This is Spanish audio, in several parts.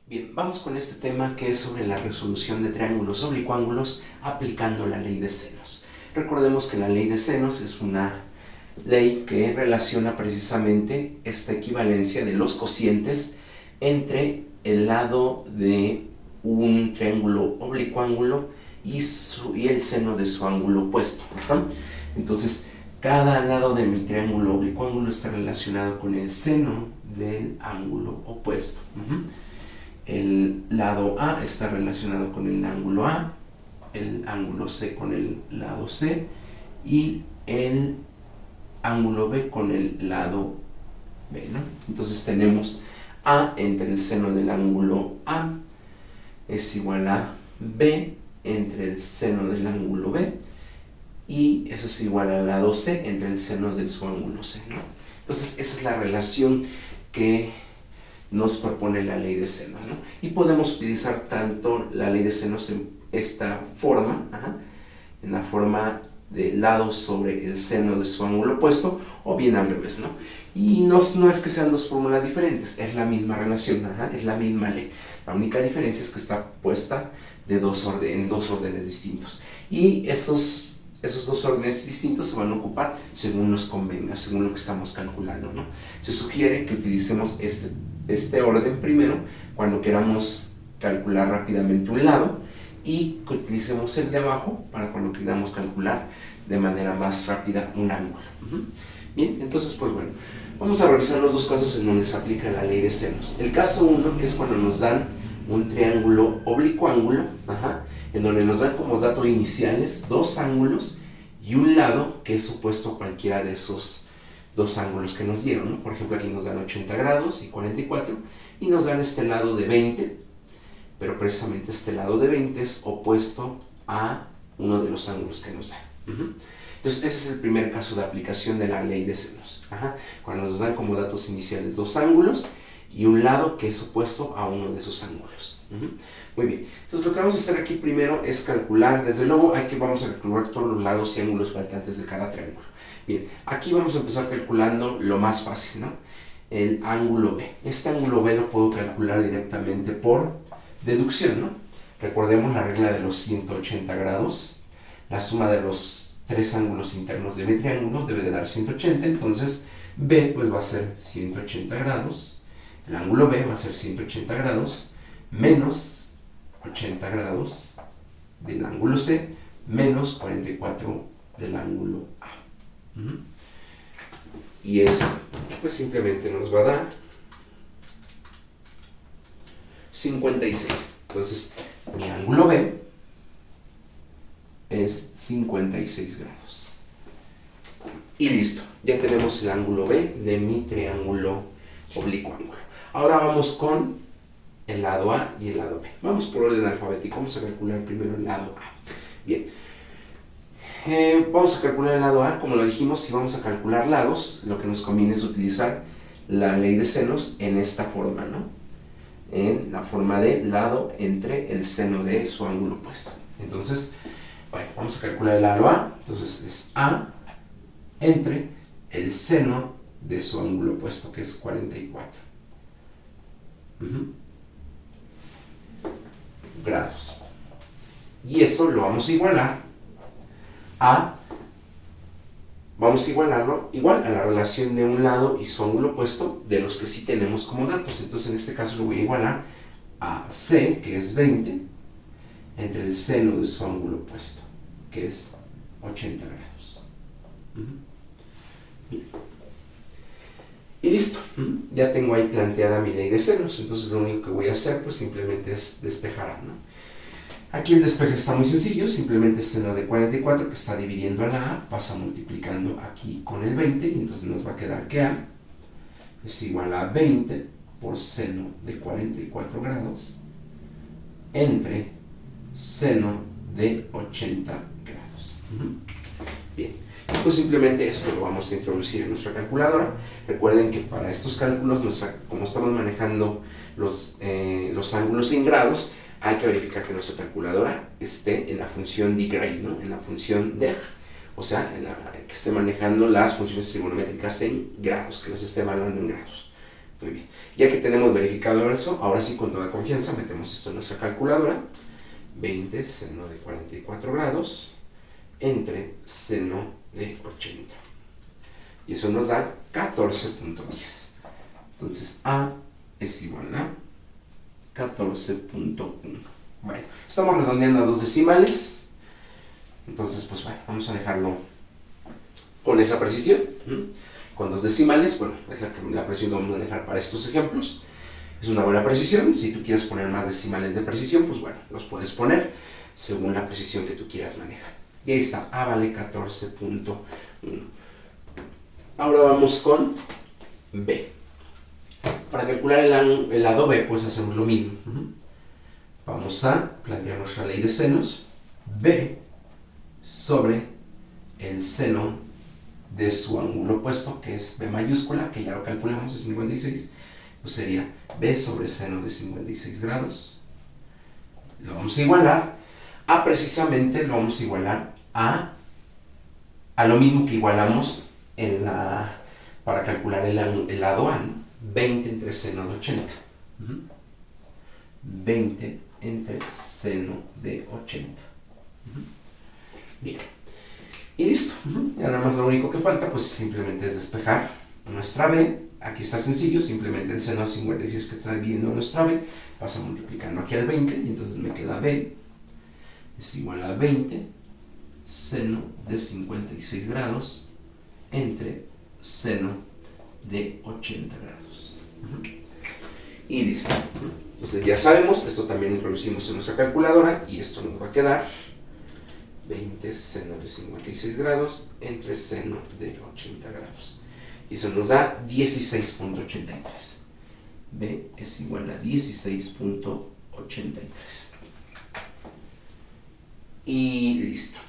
Bien, vamos con este tema que es sobre la resolución de triángulos oblicuángulos aplicando la ley de senos. Recordemos que la ley de senos es una ley que relaciona precisamente esta equivalencia de los cocientes entre el lado de un triángulo oblicuángulo y el seno de su ángulo opuesto. Entonces, cada lado de mi triángulo oblicuángulo está relacionado con el seno del ángulo opuesto. El lado A está relacionado con el ángulo A, el ángulo C con el lado C y el ángulo B con el lado B, ¿no? Entonces tenemos A entre el seno del ángulo A es igual a B entre el seno del ángulo B, y eso es igual al lado C entre el seno de su ángulo C, ¿no? Entonces esa es la relación que nos propone la ley de senos, ¿no? Y podemos utilizar tanto la ley de senos en esta forma, en la forma de lado sobre el seno de su ángulo opuesto, o bien al revés, ¿no? Y no es que sean dos fórmulas diferentes, es la misma relación, es la misma ley. La única diferencia es que está puesta en dos órdenes distintos. Y esos dos órdenes distintos se van a ocupar según nos convenga, según lo que estamos calculando, ¿no? Se sugiere que utilicemos este orden primero cuando queramos calcular rápidamente un lado, y que utilicemos el de abajo para cuando queramos calcular de manera más rápida un ángulo. Bien, entonces pues bueno, vamos a revisar los dos casos en donde se aplica la ley de senos. El caso 1, que es cuando nos dan un triángulo oblicuángulo, en donde nos dan como datos iniciales dos ángulos y un lado que es opuesto a cualquiera de esos dos ángulos que nos dieron, ¿no? Por ejemplo, aquí nos dan 80 grados y 44, y nos dan este lado de 20, pero precisamente este lado de 20 es opuesto a uno de los ángulos que nos dan. Entonces ese es el primer caso de aplicación de la ley de senos, cuando nos dan como datos iniciales dos ángulos y un lado que es opuesto a uno de esos ángulos. Muy bien, entonces lo que vamos a hacer aquí primero es calcular, desde luego vamos a calcular todos los lados y ángulos faltantes de cada triángulo. Bien, aquí vamos a empezar calculando lo más fácil, ¿no? El ángulo B. Este ángulo B lo puedo calcular directamente por deducción, ¿no? Recordemos la regla de los 180 grados. La suma de los tres ángulos internos de mi triángulo debe de dar 180, entonces B pues va a ser 180 grados. El ángulo B va a ser 180 grados menos 80 grados del ángulo C menos 44 del ángulo A. Y eso pues simplemente nos va a dar 56. Entonces mi ángulo B es 56 grados. Y listo, ya tenemos el ángulo B de mi triángulo oblicuángulo. Ahora vamos con el lado A y el lado B. Vamos por orden alfabético. Vamos a calcular primero el lado A. Bien. Vamos a calcular el lado A, como lo dijimos. Si vamos a calcular lados, lo que nos conviene es utilizar la ley de senos en esta forma, ¿no? En la forma de lado entre el seno de su ángulo opuesto. Entonces, bueno, vamos a calcular el lado A. Entonces es A entre el seno de su ángulo opuesto, que es 44 grados. Y eso lo vamos a igualar vamos a igualarlo igual a la relación de un lado y su ángulo opuesto de los que sí tenemos como datos. Entonces en este caso lo voy a igualar a C, que es 20, entre el seno de su ángulo opuesto, que es 80 grados. Y listo, ya tengo ahí planteada mi ley de senos. Entonces lo único que voy a hacer pues simplemente es despejar, ¿no? Aquí el despeje está muy sencillo, simplemente seno de 44 que está dividiendo a la A, pasa multiplicando aquí con el 20, y entonces nos va a quedar que A es igual a 20 por seno de 44 grados entre seno de 80 grados. Bien, pues simplemente esto lo vamos a introducir en nuestra calculadora. Recuerden que para estos cálculos, como estamos manejando los ángulos en grados, hay que verificar que nuestra calculadora esté en la función degree, ¿no? En la función deg, o sea, que esté manejando las funciones trigonométricas en grados, que las esté evaluando en grados. Muy bien. Ya que tenemos verificado eso, ahora sí con toda confianza metemos esto en nuestra calculadora. 20 seno de 44 grados entre seno de 80. Y eso nos da 14.10. Entonces A es igual a 14.1. Bueno, estamos redondeando a 2 decimales. Entonces, pues bueno, vamos a dejarlo con esa precisión. Con 2 decimales, bueno, la precisión lo vamos a dejar para estos ejemplos. Es una buena precisión. Si tú quieres poner más decimales de precisión, pues bueno, los puedes poner según la precisión que tú quieras manejar. Y ahí está, A vale 14.1. Ahora vamos con B. Para calcular el lado B, pues hacemos lo mismo. Vamos a plantear nuestra ley de senos. B sobre el seno de su ángulo opuesto, que es B mayúscula, que ya lo calculamos, es 56, pues sería B sobre seno de 56 grados. Lo vamos a igualar a, precisamente, lo vamos a igualar a lo mismo que igualamos para calcular el lado A, ¿no? 20 entre seno de 80. 20 entre seno de 80. Bien. Y listo. Y nada más lo único que falta pues simplemente es despejar nuestra B. Aquí está sencillo, simplemente el seno de 56 que está dividiendo nuestra B pasa multiplicando aquí al 20 y entonces me queda B es igual a 20 seno de 56 grados entre seno de 80 grados. Y listo. Entonces ya sabemos, esto también introducimos en nuestra calculadora y esto nos va a quedar 20 seno de 56 grados entre seno de 80 grados. Y eso nos da 16.83. B es igual a 16.83. Y listo.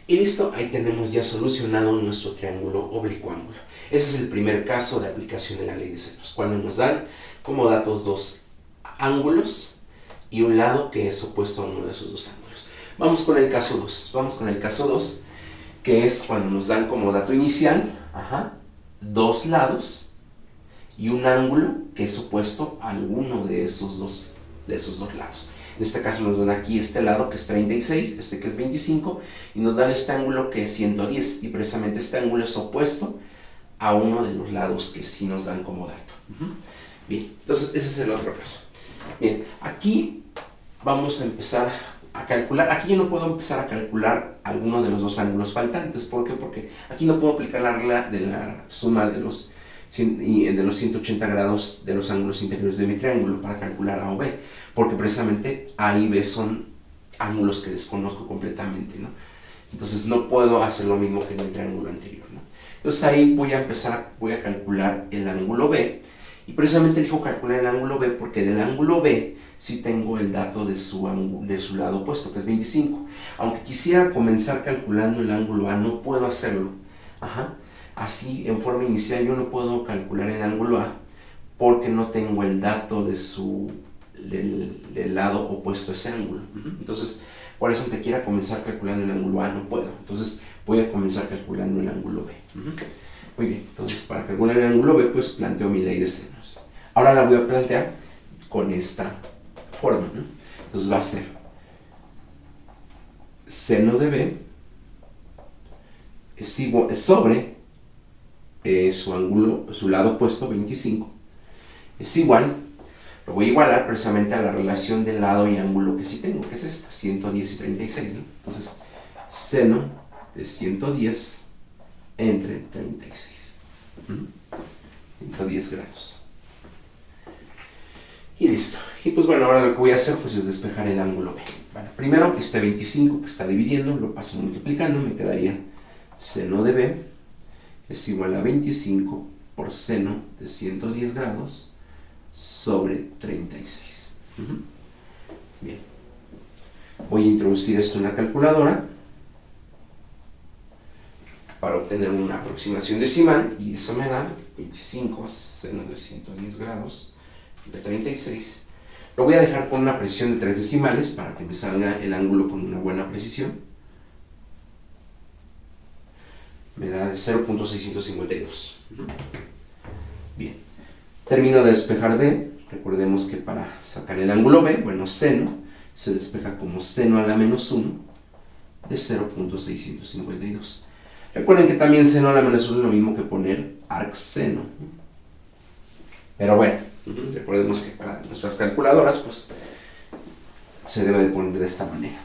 Y listo, ahí tenemos ya solucionado nuestro triángulo oblicuo-ángulo. Ese es el primer caso de aplicación de la ley de senos, cuando nos dan como datos 2 ángulos y un lado que es opuesto a uno de esos 2 ángulos. Vamos con el caso 2. Vamos con el caso 2, que es cuando nos dan como dato inicial 2 lados y un ángulo que es opuesto a alguno de esos dos lados. En este caso nos dan aquí este lado que es 36, este que es 25, y nos dan este ángulo que es 110, y precisamente este ángulo es opuesto a uno de los lados que sí nos dan como dato. Bien, entonces ese es el otro caso. Bien, aquí vamos a empezar a calcular. Aquí yo no puedo empezar a calcular alguno de los 2 ángulos faltantes. ¿Por qué? Porque aquí no puedo aplicar la regla de la suma de los 180 grados de los ángulos interiores de mi triángulo para calcular A o B, porque precisamente A y B son ángulos que desconozco completamente, ¿no? Entonces no puedo hacer lo mismo que en el triángulo anterior, ¿no? Entonces ahí voy a calcular el ángulo B, y precisamente elijo calcular el ángulo B porque del ángulo B sí tengo el dato de su lado opuesto, que es 25. Aunque quisiera comenzar calculando el ángulo A, no puedo hacerlo. Así, en forma inicial, yo no puedo calcular el ángulo A porque no tengo el dato del lado opuesto a ese ángulo. Entonces, por eso, aunque quiera comenzar calculando el ángulo A, no puedo. Entonces, voy a comenzar calculando el ángulo B. Muy bien, entonces, para calcular el ángulo B, pues planteo mi ley de senos. Ahora la voy a plantear con esta forma, ¿no? Entonces, va a ser seno de B es igual, sobre su lado opuesto, 25, es igual, lo voy a igualar precisamente a la relación de lado y ángulo que sí tengo, que es esta, 110 y 36, ¿no? Entonces, seno de 110 entre 36, 110 grados. Y listo. Y pues bueno, ahora lo que voy a hacer pues es despejar el ángulo B. Bueno, primero que este 25 que está dividiendo, lo paso multiplicando, me quedaría seno de B es igual a 25 por seno de 110 grados sobre 36. Bien. Voy a introducir esto en la calculadora para obtener una aproximación decimal, y eso me da 25 seno de 110 grados de 36. Lo voy a dejar con una precisión de 3 decimales para que me salga el ángulo con una buena precisión. Me da 0.652. Bien, termino de despejar B. Recordemos que para sacar el ángulo B, bueno, seno, se despeja como seno a la menos 1 de 0.652. Recuerden que también seno a la menos 1 es lo mismo que poner arcseno. Pero bueno, recordemos que para nuestras calculadoras, pues, se debe de poner de esta manera.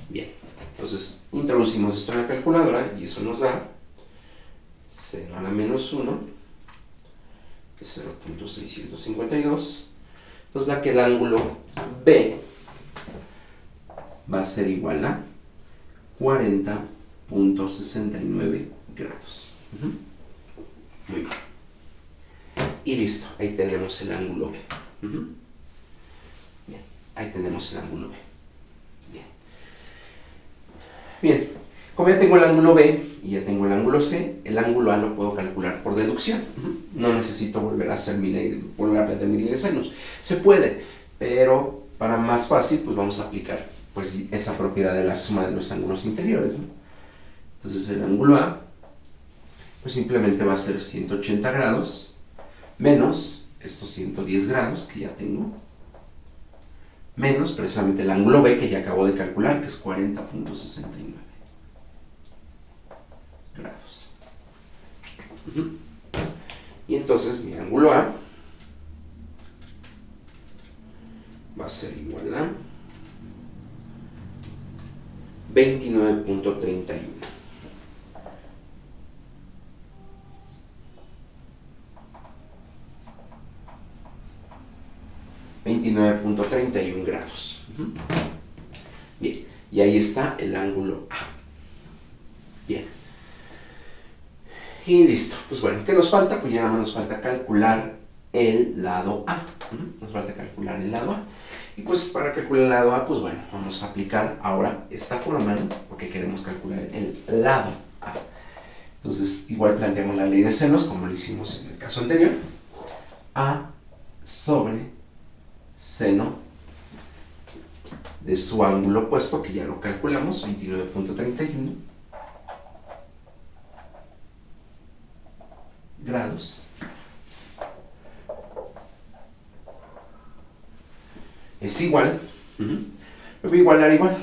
Bien, entonces introducimos esto en la calculadora y eso nos da seno a la menos 1, que es 0.652. Nos da que el ángulo B va a ser igual a 40.69 grados. Muy bien. Y listo, ahí tenemos el ángulo B. Bien, ahí tenemos el ángulo B. Bien. Bien, como ya tengo el ángulo B y ya tengo el ángulo C, el ángulo A lo puedo calcular por deducción. No necesito volver a hacer volver a aprender mi ley de senos. Se puede, pero para más fácil, pues vamos a aplicar pues esa propiedad de la suma de los ángulos interiores, ¿no? Entonces el ángulo A pues simplemente va a ser 180 grados menos estos 110 grados que ya tengo, menos precisamente el ángulo B que ya acabo de calcular, que es 40.69 grados. Y entonces mi ángulo A va a ser igual a 29.31. grados. Bien, y ahí está el ángulo A. Bien. Y listo. Pues bueno, ¿qué nos falta? Pues ya nada más nos falta calcular el lado A. Nos falta calcular el lado A. Y pues para calcular el lado A, pues bueno, vamos a aplicar ahora esta fórmula, ¿no? Porque queremos calcular el lado A. Entonces, igual planteamos la ley de senos, como lo hicimos en el caso anterior. A sobre seno de su ángulo opuesto, que ya lo calculamos, 29.31 grados, es igual, lo voy a igualar igual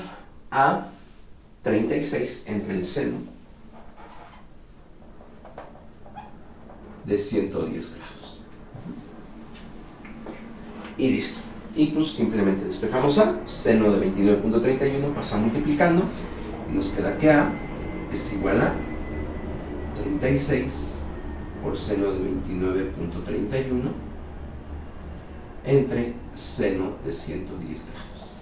a 36 entre el seno de 110 grados. Y listo. Y pues simplemente despejamos A, seno de 29.31 pasa multiplicando y nos queda que A es igual a 36 por seno de 29.31 entre seno de 110 grados.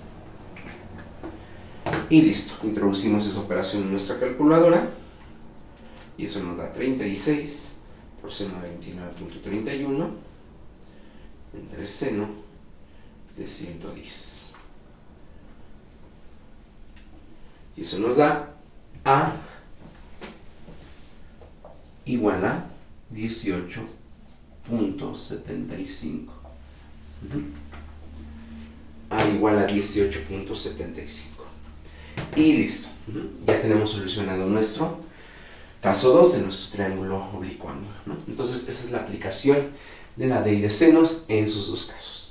Y listo, introducimos esa operación en nuestra calculadora y eso nos da 36 por seno de 29.31 entre seno de 110. Y eso nos da A igual a 18.75. A igual a 18.75. Y listo. Ya tenemos solucionado nuestro caso 2 de nuestro triángulo oblicuo ángulo, ¿no? Entonces esa es la aplicación de la ley de senos en sus dos casos.